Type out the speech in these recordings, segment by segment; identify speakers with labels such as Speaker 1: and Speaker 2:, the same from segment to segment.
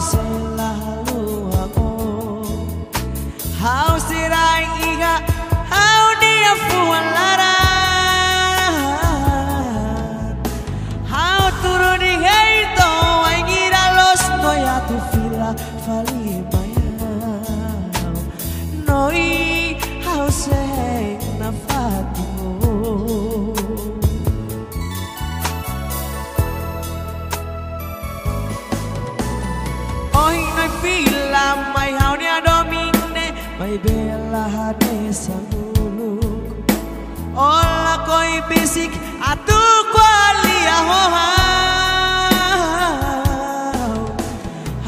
Speaker 1: selalu aku. How sirai iga, how dia fualaran. How turun di heito, ay ngira los no ya tu fila fali maya. Noi how say na fatu. Oi noi fila mai how dia domine, mai bela hade samuluk. Ola koi bisik atu kualia hoha.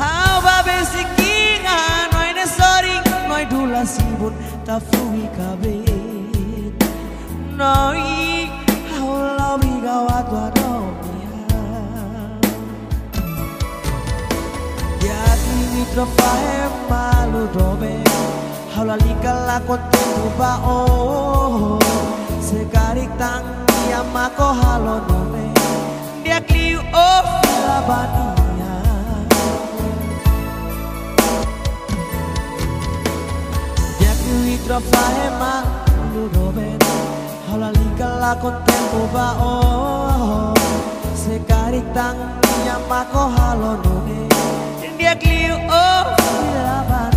Speaker 1: How ba bisik inga noi ne sorry noi dula sibun ta fui kabit. Noi how la biga watu adomia. Ya kimi trofae malu dobe. How la liga la contento ba oh. Sekarik tang dia mako halo nome. Dia kliu oh la bania. Dia kliu trofae malu dobe. How la liga la contento ba oh. Sekarik tang dia mako halo nome. Dia kliu oh la bania.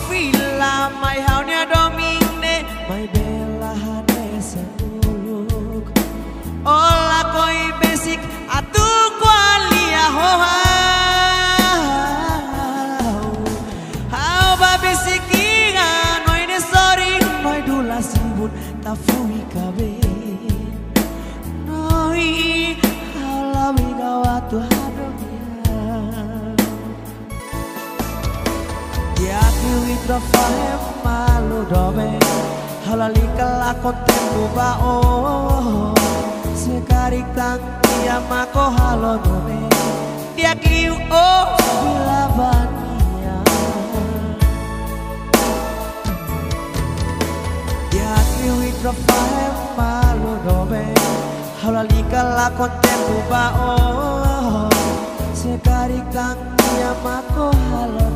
Speaker 1: Fila mai haunya domine, mai bela hade semuluk. Ola koi basic atu kualia hoha. How ba basic inga noi ne sorry noi dula sibun ta fui kabe. Noi hala wiga watu hadomia. Ya kiwi trofae malu dobe. Halalika la contento ba oh. Sekarik tang dia mako halo dobe. Dia kiu oh bila bania. Ya kiwi trofae malu dobe. Halalika la contento ba oh. Sekarik tang dia mako halo.